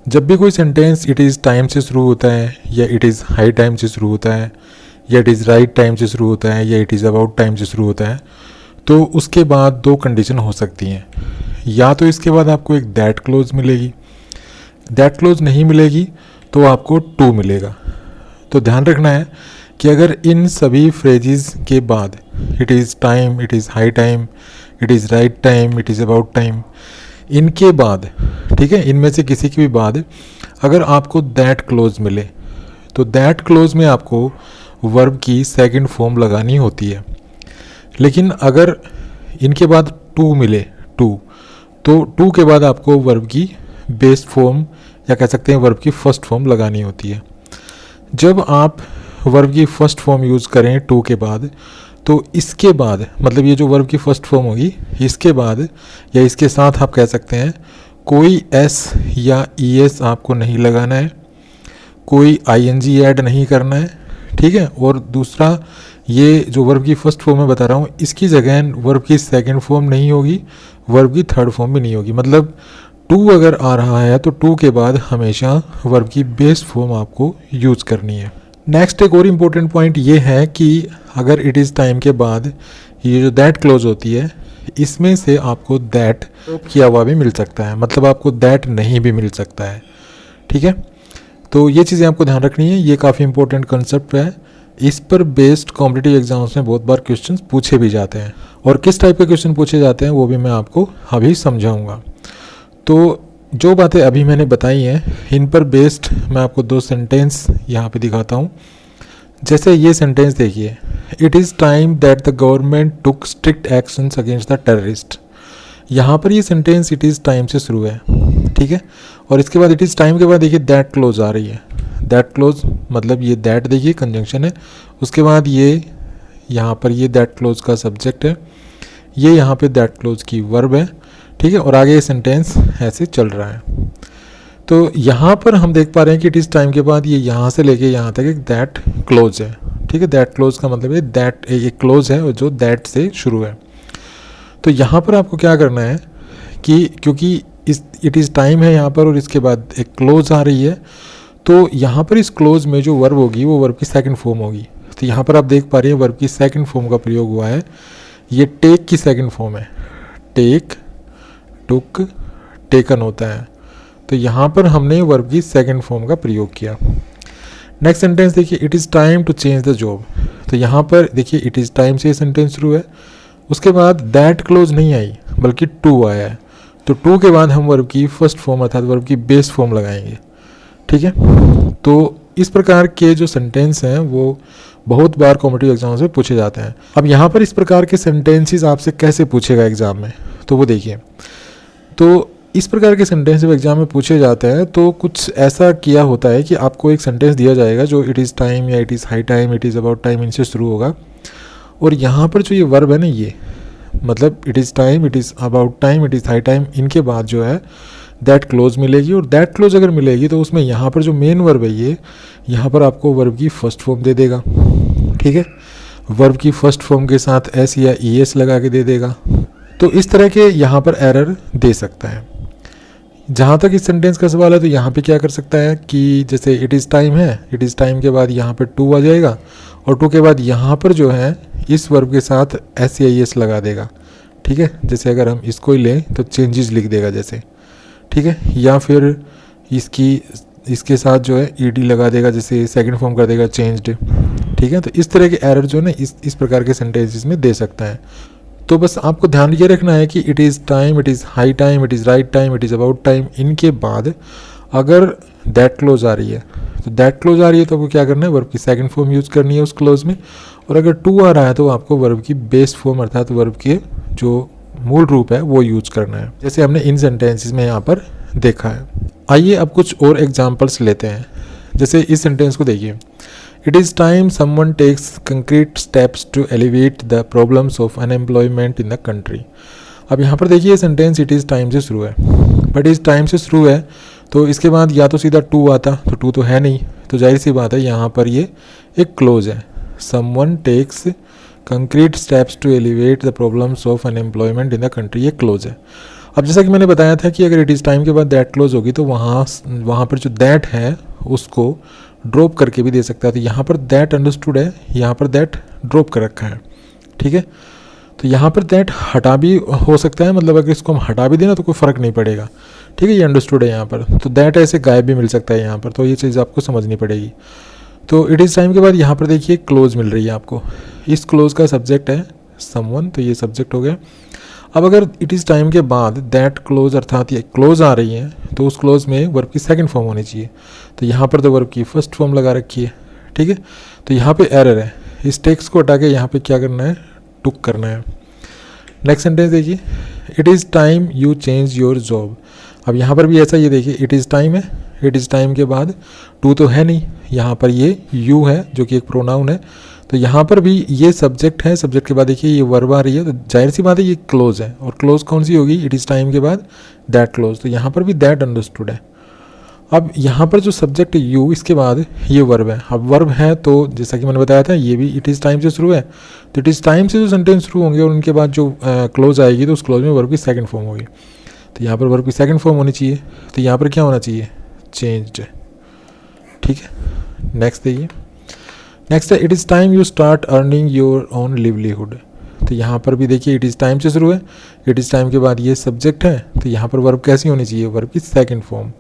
जब भी कोई सेंटेंस इट इज़ टाइम से शुरू होता है, या इट इज़ हाई टाइम से शुरू होता है, या इट इज़ राइट टाइम से शुरू होता है, या इट इज़ अबाउट टाइम से शुरू होता है, तो उसके बाद दो कंडीशन हो सकती हैं। या तो इसके बाद आपको एक दैट क्लोज मिलेगी, दैट क्लोज नहीं मिलेगी तो आपको टू मिलेगा। तो ध्यान रखना है कि अगर इन सभी फ्रेजेस के बाद it is time, it is high time, it is right time, it is about time, इनके बाद, ठीक है, इनमें से किसी के भी बाद अगर आपको दैट क्लोज मिले तो दैट क्लोज में आपको वर्ब की सेकंड फॉर्म लगानी होती है। लेकिन अगर इनके बाद टू मिले, तो टू के बाद आपको वर्ब की बेस फॉर्म या कह सकते हैं वर्ब की फर्स्ट फॉर्म लगानी होती है। जब आप वर्ब की फर्स्ट फॉर्म यूज़ करें टू के बाद, तो इसके बाद मतलब ये जो वर्ब की फर्स्ट फॉर्म होगी, इसके बाद या इसके साथ आप कह सकते हैं कोई एस या ई एस आपको नहीं लगाना है, कोई आई एन जी ऐड नहीं करना है, ठीक है। और दूसरा, ये जो वर्ब की फर्स्ट फॉर्म मैं बता रहा हूँ, इसकी जगह वर्ब की सेकंड फॉर्म नहीं होगी, वर्ब की थर्ड फॉर्म भी नहीं होगी। मतलब टू अगर आ रहा है तो टू के बाद हमेशा वर्ब की बेस फॉर्म आपको यूज़ करनी है। नेक्स्ट एक और इम्पोर्टेंट पॉइंट ये है कि अगर इट इज़ टाइम के बाद ये जो दैट क्लोज होती है, इसमें से आपको दैट किया हुआ भी मिल सकता है, मतलब आपको दैट नहीं भी मिल सकता है, ठीक है। तो ये चीज़ें आपको ध्यान रखनी है, ये काफ़ी इंपॉर्टेंट कंसेप्ट है। इस पर बेस्ड कॉम्पिटिटिव एग्जाम्स में बहुत बार क्वेश्चंस पूछे भी जाते हैं, और किस टाइप के क्वेश्चन पूछे जाते हैं वो भी मैं आपको अभी समझाऊंगा। तो जो बातें अभी मैंने बताई हैं, इन पर बेस्ड मैं आपको दो सेंटेंस यहाँ पे दिखाता हूँ। जैसे ये सेंटेंस देखिए, it is time that the government took strict actions against the terrorist. यहाँ पर ये सेंटेंस इट इज़ टाइम से शुरू है, ठीक है। और इसके बाद इट इज़ टाइम के बाद देखिए दैट क्लोज आ रही है। दैट क्लोज मतलब ये दैट देखिए कंजंक्शन है, उसके बाद ये यहाँ पर ये दैट क्लोज का सब्जेक्ट है, ये यहाँ पे दैट क्लोज की वर्ब है, ठीक है। और आगे ये सेंटेंस ऐसे चल रहा है। तो यहाँ पर हम देख पा रहे हैं कि इट इज़ टाइम के बाद ये यहाँ से लेके यहाँ तक एक दैट क्लोज है, ठीक है। दैट क्लोज का मतलब है दैट एक क्लोज है और जो दैट से शुरू है। तो यहाँ पर आपको क्या करना है कि क्योंकि इस इट इज़ टाइम है यहाँ पर और इसके बाद एक क्लोज आ रही है, तो यहाँ पर इस क्लोज में जो वर्ब होगी वो वर्ब की सेकंड फॉर्म होगी। तो यहाँ पर आप देख पा रहे हैं वर्ब की सेकंड फॉर्म का प्रयोग हुआ है, ये टेक की सेकंड फॉर्म है। टेक, टुक, टेकन होता है। तो यहाँ पर हमने वर्ब की सेकंड फॉर्म का प्रयोग किया। नेक्स्ट सेंटेंस देखिए, it is time to change the job. तो यहाँ पर देखिए इट इज़ टाइम से ये सेंटेंस शुरू है, उसके बाद दैट क्लोज नहीं आई बल्कि टू आया है। तो टू के बाद हम वर्ब की फर्स्ट फॉर्म अर्थात वर्ब की बेस फॉर्म लगाएंगे, ठीक है। तो इस प्रकार के जो सेंटेंस हैं वो बहुत बार कॉम्पिटिटिव एग्जाम्स में पूछे जाते हैं। अब यहाँ पर इस प्रकार के सेंटेंसेस आपसे कैसे पूछेगा एग्जाम में, तो वो देखिए। तो इस प्रकार के सेंटेंस जब एग्जाम में पूछे जाते हैं तो कुछ ऐसा किया होता है कि आपको एक सेंटेंस दिया जाएगा जो इट इज़ टाइम या it is high time, it is about time इनसे शुरू होगा, और यहाँ पर जो ये वर्ब है ना, ये मतलब it is time, it is about time, it is high time, इनके बाद जो है दैट क्लोज मिलेगी। और दैट क्लोज अगर मिलेगी तो उसमें यहाँ पर जो मेन वर्ब है ये यहाँ पर आपको वर्ब की फर्स्ट फॉर्म दे देगा, ठीक है। वर्ब की फर्स्ट फॉर्म के साथ एस या ई एस लगा के दे देगा। तो इस तरह के यहाँ पर एरर दे सकता है। जहाँ तक इस सेंटेंस का सवाल है, तो यहाँ पे क्या कर सकता है कि जैसे इट इज़ टाइम है, इट इज़ टाइम के बाद यहाँ पर टू आ जाएगा, और टू के बाद यहाँ पर जो है इस वर्ब के साथ एस या ई एस लगा देगा, ठीक है। जैसे अगर हम इसको ही लें तो चेंजेस लिख देगा जैसे, ठीक है। या फिर इसके साथ जो है ई डी लगा देगा, जैसे सेकंड फॉर्म कर देगा चेंज्ड, ठीक है। तो इस तरह के एरर जो है ना इस प्रकार के सेंटेंसेस में दे सकता है। तो बस आपको ध्यान ये रखना है कि it is time, it is high time, it is right time, it is about time, इनके बाद अगर दैट क्लोज आ रही है तो दैट क्लोज आ रही है तो आपको क्या करना है, वर्ब की सेकंड फॉर्म यूज़ करनी है उस क्लोज में। और अगर टू आ रहा है तो आपको वर्ब की बेस फॉर्म अर्थात वर्ब के जो मूल रूप है वो यूज़ करना है, जैसे हमने इन सेंटेंसेस में यहाँ पर देखा है। आइए अब कुछ और एग्जाम्पल्स लेते हैं। जैसे इस सेंटेंस को देखिए, it is time someone takes concrete steps to elevate the problems of unemployment in the country. अब यहाँ पर देखिए सेंटेंस इट इज़ टाइम से शुरू है, बट इस टाइम से शुरू है तो इसके बाद या तो सीधा टू आता, तो टू तो है नहीं, तो जाहिर सी बात है यहाँ पर ये एक क्लोज है। Someone takes concrete steps to elevate the problems of unemployment in the country, ये क्लोज है। अब जैसा कि मैंने बताया था कि अगर इट इज़ टाइम के बाद दैट क्लोज होगी तो वहाँ पर जो दैट है उसको ड्रॉप करके भी दे सकता है। तो यहाँ पर दैट अंडरस्टूड है, यहाँ पर दैट ड्रॉप कर रखा है, ठीक है। तो यहाँ पर दैट हटा भी हो सकता है, मतलब अगर इसको हम हटा भी देना तो कोई फ़र्क नहीं पड़ेगा, ठीक है, ये अंडरस्टूड है यहाँ पर। तो दैट ऐसे गायब भी मिल सकता है यहाँ पर, तो ये चीज़ आपको समझनी पड़ेगी। तो इट इज़ टाइम के बाद यहाँ पर देखिए क्लोज मिल रही है आपको, इस क्लोज का सब्जेक्ट है समवन, तो ये सब्जेक्ट हो गया। अब अगर इट इज़ टाइम के बाद दैट क्लोज अर्थात ये क्लोज आ रही है तो उस क्लोज में वर्ब की सेकंड फॉर्म होनी चाहिए। तो यहाँ पर तो वर्ब की फर्स्ट फॉर्म लगा रखी है, ठीक है। तो यहाँ पे एरर है, इस टेक्स्ट को हटा के यहाँ पे क्या करना है, टुक करना है। नेक्स्ट सेंटेंस देखिए, it is time you change your job. अब यहाँ पर भी ऐसा, ये देखिए इट इज़ टाइम है, इट इज़ टाइम के बाद टू तो है नहीं, यहाँ पर ये यू है जो कि एक प्रोनाउन है। तो यहाँ पर भी ये सब्जेक्ट है, सब्जेक्ट के बाद देखिए ये वर्ब आ रही है, तो जाहिर सी बात है ये क्लोज है। और क्लोज कौन सी होगी, इट इज़ टाइम के बाद दैट क्लोज, तो यहाँ पर भी दैट अंडरस्टूड है। अब यहाँ पर जो सब्जेक्ट है यू, इसके बाद ये वर्ब है। अब वर्ब है तो जैसा कि मैंने बताया था ये भी इट इज़ टाइम से शुरू है, तो इट इज़ टाइम से जो सेंटेंस शुरू होंगे और उनके बाद जो क्लोज आएगी तो उस क्लोज में वर्ब की सेकंड फॉर्म होगी। तो यहाँ पर वर्ब की सेकंड फॉर्म होनी चाहिए, तो यहाँ पर क्या होना चाहिए, चेंज्ड, ठीक है। नेक्स्ट देखिए, नेक्स्ट है it is time you start earning your own livelihood. तो यहाँ पर भी देखिए इट इज़ टाइम से शुरू है, इट इज़ टाइम के बाद ये सब्जेक्ट है, तो यहाँ पर वर्ब कैसी होनी चाहिए, वर्ब की सेकंड फॉर्म।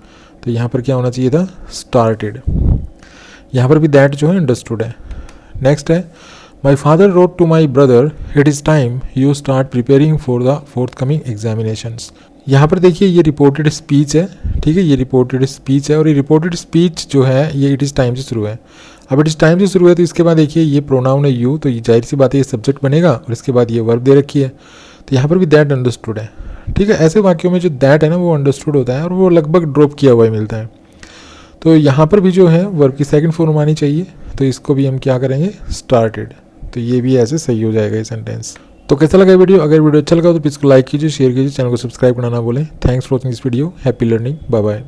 तो यहाँ पर क्या होना चाहिए था, स्टार्टेड। यहाँ पर भी दैट जो है अंडरस्टूड है। नेक्स्ट है my father wrote to my brother it is time you start preparing for the forthcoming examinations. यहाँ पर देखिए ये रिपोर्टेड स्पीच है, ठीक है, ये रिपोर्टेड स्पीच है और ये रिपोर्टेड स्पीच जो है ये इट इज़ टाइम से शुरू है। अब इट इज़ टाइम से शुरू है तो इसके बाद देखिए ये प्रोनाउन है यू, तो ये जाहिर सी बात है ये सब्जेक्ट बनेगा और इसके बाद ये वर्ब दे रखी है, तो यहाँ पर भी दैट अंडरस्टूड है, ठीक है। ऐसे वाक्यों में जो दैट है ना वो अंडरस्टूड होता है और वो लगभग ड्रॉप किया हुआ ही मिलता है। तो यहाँ पर भी जो है वर्ब की सेकंड फॉर्म आनी चाहिए, तो इसको भी हम क्या करेंगे, स्टार्टेड। तो ये भी ऐसे सही हो जाएगा ये सेंटेंस। तो कैसा लगा वीडियो, अगर वीडियो अच्छा लगा तो प्लीज़ को लाइक कीजिए, शेयर कीजिए, चैनल को सब्सक्राइब करना ना भूलें। Thanks for watching this video, happy learning, bye bye.